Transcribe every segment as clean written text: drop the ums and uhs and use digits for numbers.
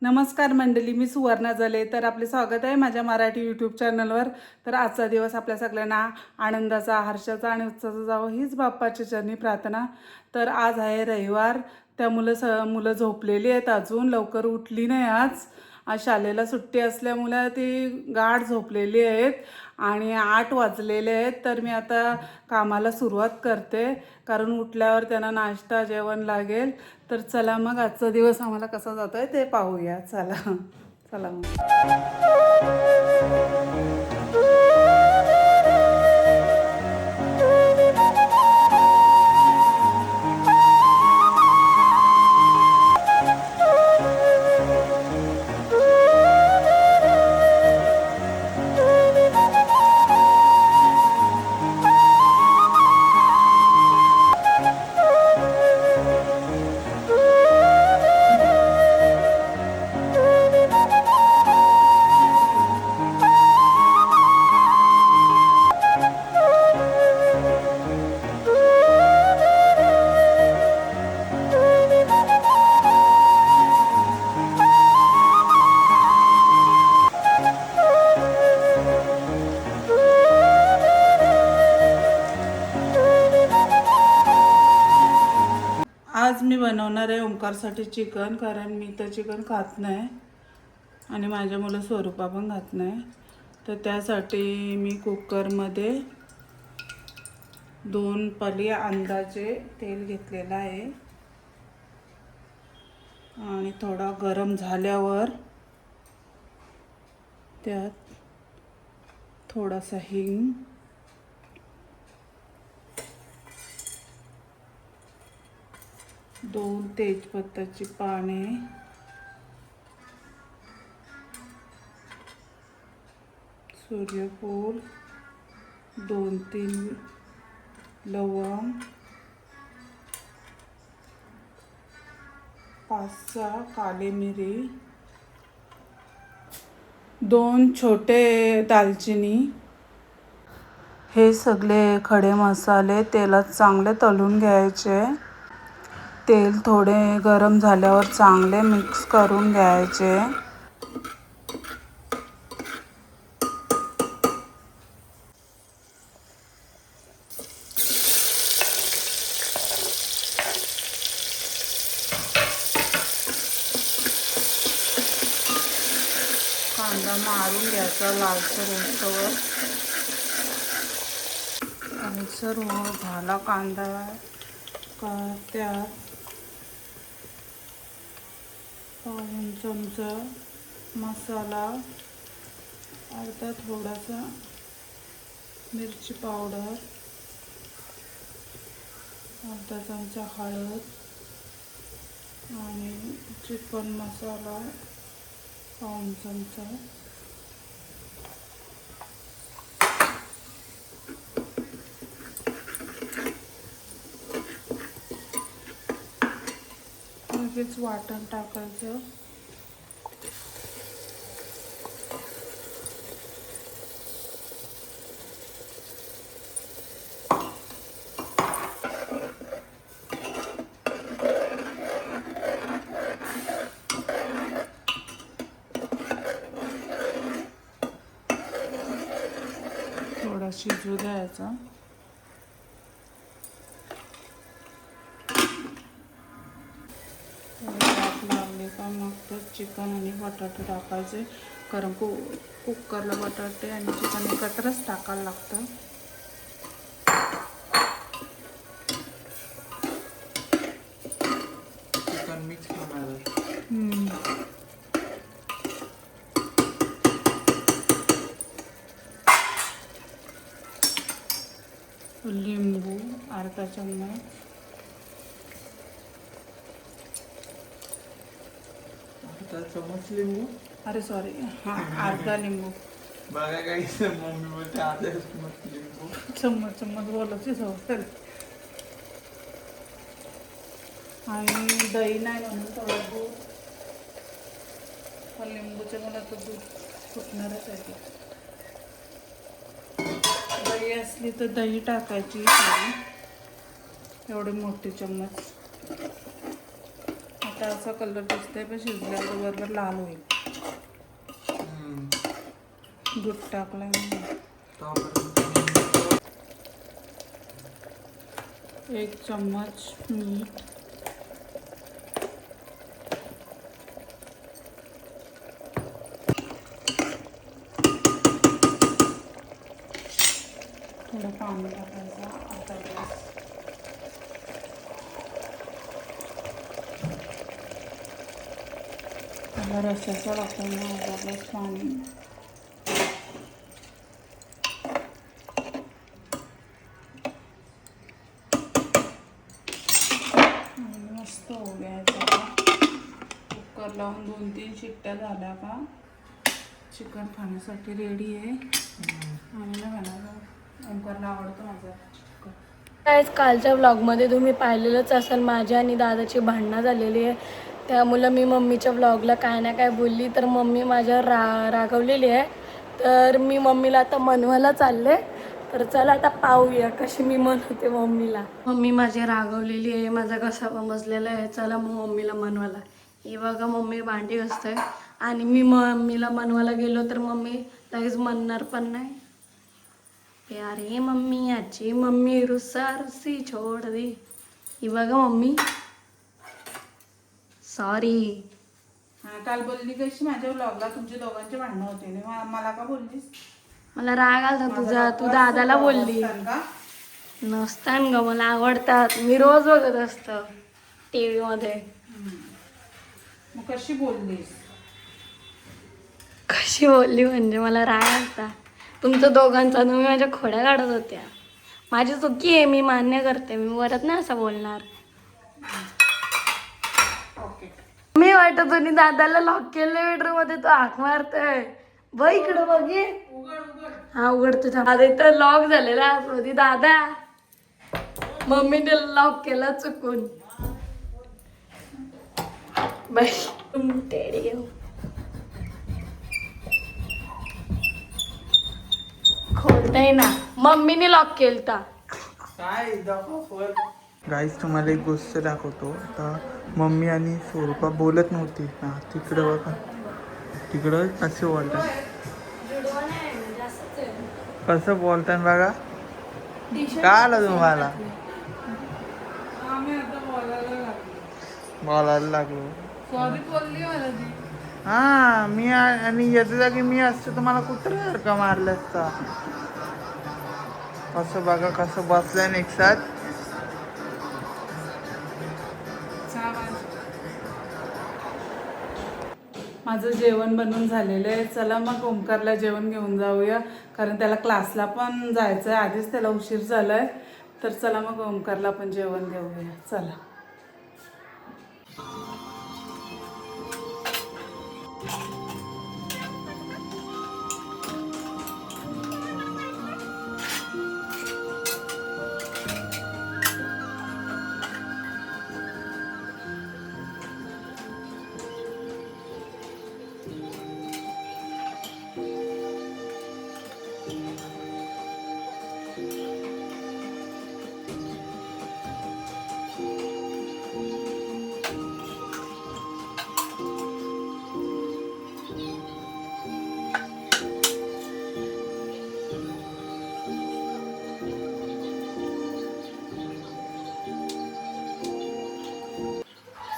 नमस्कार मंडळी, मी सुवर्णा जले. तर आपले स्वागत आहे माझ्या मराठी यूट्यूब चॅनलवर. तर आजचा दिवस आपल्या सगळ्यांना आनंदाचा, हर्षाचा आणि उत्साहाचा जावं हीच बाप्पाच्या चरणी प्रार्थना. तर आज आहे रविवार, त्या मुलं झोपलेली आहेत, अजून लवकर उठली नाही. आज शाळेला सुट्टी असल्यामुळे ती गाढ झोपलेली आहेत आणि 8 वाजलेले आहेत. तर मी आता कामाला सुरुवात करते, कारण उठल्यावर त्यांना नाश्ता जेवण लागेल. तर चला मग आजचा दिवस आम्हाला कसा जातो आहे ते पाहूया. चला चला मग. आज मी बनवणार आहे ओंकारसाठी चिकन, कारण मी तर चिकन खात नाही आणि माझ्या मुलं स्वरूपा पण खात नाही. तर त्यासाठी मी कुकरमध्ये 2 पळी अंदाजे तेल घेतलेलं आहे आणि थोडा गरम झाल्यावर त्यात थोडासा हिंग, 2 तेजपत्ताची पाने, सूर्यफूल, 2-3 लवंग, 5-6 काली मिरी, 2 छोटे दालचिनी. हे सगळे खडे मसाले तेलात चांगले तळून घ्यायचे. तेल थोडे गरम झाल्यावर चांगले मिक्स करून घ्यायचे. कांदा मारून घ्यायचा लालसर होईस्तोवर. लालसर झाला कांदा का त्यात 1 चमचा मसाला, अर्धा थोडासा मिरची पावडर, अर्धा चमचा हळद आणि चिकन मसाला 1 चमचा. लगेच वाटण टाकायचं. थोडा शिजू द्यायचा. लागले का मग तर चिकन आणि बटाटे टाकायचे, कारण कुकरला बटाटे आणि चिकन एकत्रच टाकायला लागतं. चिकन मिक्स लिंबू अर्धा चम्मच, लिंबू, अरे सॉरी, हां अर्धा लिंबू. बघा काही मम्मी बोलते अर्धा लिंबू. चम्मच बोलायची सवय. आणि दही नाही म्हणून थोडं दूध, लिंबूच्या मला तर दूध फुटणारच आहे. दही असली तर दही टाकायची एवढे मोठे चम्मच. आता असा कलर दिसतोय पण शिजल्याबरोबर लाल होईल. दूध टाकलंय मी. 1 चम्मच मीठ, थोडं पाणी टाकायचं, अर्धा ग्लास. मला रस्स्याचा टाकून अर्धा ग्लास पाणी. मस्त होऊ द्यायचा. कुकर लावून 2-3 शिट्ट्या झाल्या का चिकन खाण्यासाठी रेडी आहे. आम्हाला बनायला ओंकारला आवडतं माझं चिकन. काहीच कालच्या व्लॉगमध्ये तुम्ही पाहिलेलंच असेल, माझ्या आणि दादाची भांडणं झालेली आहे. त्यामुळं मी मम्मीच्या व्लॉगला काय ना काय बोलली तर मम्मी माझ्यावर रागवलेली आहे. तर मी मम्मीला आता मनवायला चालले. तर चला आता पाहूया कशी मी मनवते मम्मीला. मम्मी माझी रागवलेली आहे, माझा कसा बसलेला आहे. चला मग मम्मीला मनवायला. हे बघा मम्मी भांडी घासते आणि मी मम्मीला मनवायला गेलो तर मम्मी लगेच म्हणणार पण नाही. प्यारे मम्मी आजी मम्मी रुस्सा रुस्सी छोड़ दे. ही बघा मम्मी सॉरी. काल बोलली कशी माझ्या व्लॉगला तुमच्या दोघांचे भांडणं होते. मला का बोललीस? मला राग आला तुझा, तू दादाला बोलली. नसतान ग, मला आवडतात, मी रोज बघत असतो टीव्ही मध्ये. मग कशी बोललीस? कशी बोलली म्हणजे मला राग आलता तुमचं दोघांचा. तुम्ही माझ्या खोड्या काढत होत्या. माझी चुकी आहे, मी मान्य करते. मी परत नाही असं बोलणार. मी वाटत होती दादाला लॉक केलं बेडरूम मध्ये, तो हाक मारतोय. बघ इकडं बघे. हा उघडतो. दादा इथं लॉक झालेला होती. दादा मम्मीने लॉक केला चुकून. बाई खोलताय ना, मम्मीने लॉक केलता. गाईस तुम्हाला एक गोष्ट दाखवतो. आता मम्मी आणि स्वरूपा बोलत नव्हती ना, तिकडं बघा, तिकडं असे बोलतात. कसं बोलतात बघा. काय आलं तुम्हाला? बोलायला लागलो. सॉरी बोलली मला ती. हा मी आणि याच्या जागी मी असतो तुम्हाला कुठं का मारलं असता. असं बघा कसं बसलाय एक साथ. माझं जेवण बनवून झालेलं आहे. चला मग ओंकारला जेवण घेऊन जाऊया, कारण त्याला क्लासला पण जायचं आहे. आधीच त्याला उशीर झाला आहे. तर चला मग ओंकारला पण जेवण घेऊया. चला.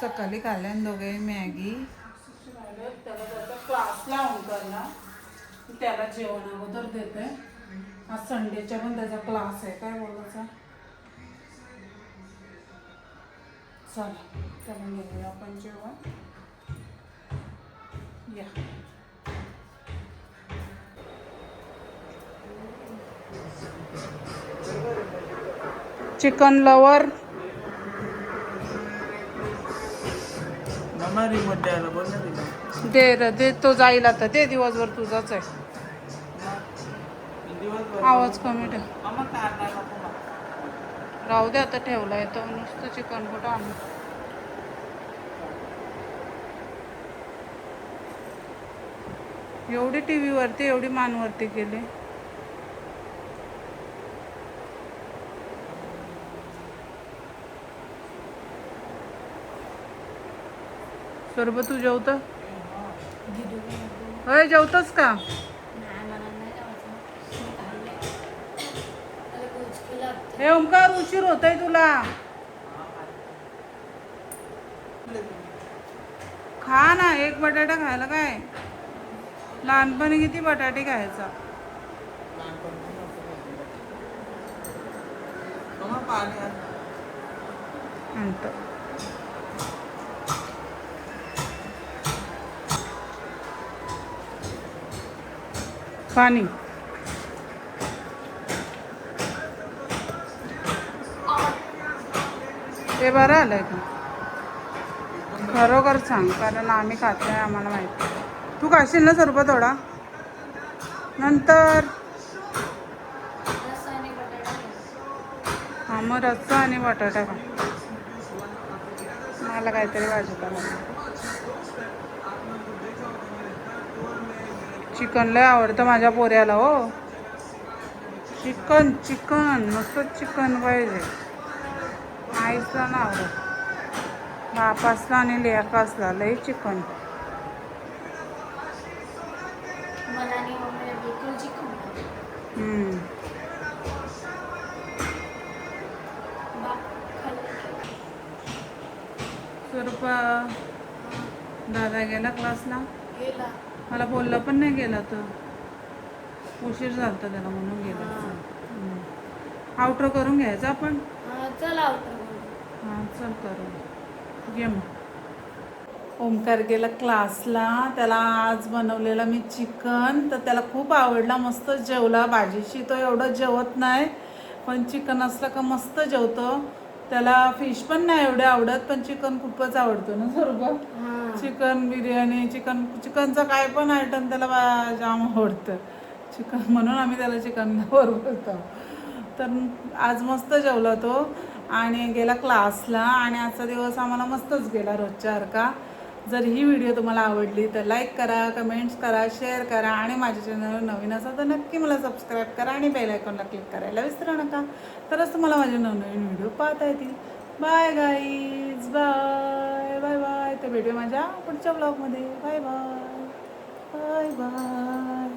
सकाळी खाल्ल्यान दोघे मॅगी. त्याला त्याचा क्लास लावून करणार, त्याला जेवण अगोदर देते. आज संडेच्या पण त्याचा क्लास आहे. काय बोलायचा? चला त्याला घेऊया आपण जेवण. या चिकन लवर. दे दे तो जाईल आता. ते दिवसभर तुझाच आहे. आवाज कमी ठेव. राहू दे आता, ठेवला येतो नुसतं चिकन कुठं आणू. एवढी टीव्ही वरती एवढी मानवरती केली. सर्व तू जेवत होय जेवतस का? हे ओमकार उशीर होतोय तुला. खा ना, एक बटाटा खायला काय? लहानपणी किती बटाटे खायचा. आणतो. पाणी ते बरं आलंय का? खरोखर सांग, कारण आम्ही खात नाही, आम्हाला माहिती. तू खाशील ना सरबत थोडा नंतर? हा मग रस्सा आणि बटाटा खा. मला काहीतरी भाजी लागली. चिकन लय आवडतं माझ्या पोऱ्याला हो. चिकन चिकन मस्त चिकन पाहिजे. आईसला ना आवडत, बापासला आणि लेकासला लय चिकन. स्वरूप दादा गेला क्लासला. मला बोलला पण नाही गेला तर. उशीर झाला त्याला म्हणून गेला. आउटरो करून घ्यायचं आपण. हां चल करू घे मग. ओमकार गेला क्लासला. त्याला आज बनवलेलं मी चिकन, तर त्याला खूप आवडला. मस्त जेवला. भाजीशी तो एवढं जेवत नाही, पण चिकन असलं का मस्त जेवतो. त्याला फिश पण नाही एवढे आवडत, पण चिकन खूपच आवडतो ना सर्व. चिकन बिर्याणी, चिकनचं काय पण आयटम त्याला जाम आवडतं. चिकन म्हणून आम्ही त्याला चिकन बोलतो. तर आज मस्त जेवला तो आणि गेला क्लासला. आणि आजचा दिवस आम्हाला मस्तच गेला रोजच्यासारखा. जर ही व्हिडिओ तुम्हाला आवडली तर लाईक करा, कमेंट्स करा, शेअर करा आणि माझ्या चॅनलवर नवीन असाल तर नक्की मला सबस्क्राईब करा आणि बेल आयकॉनला क्लिक करायला विसरू नका. तरच तुम्हाला माझे नवनवीन व्हिडिओ पाहता येतील. Bye guys, bye bye bye. तर भेटूया माझ्या पुढच्या ब्लॉगमध्ये. Bye bye bye bye.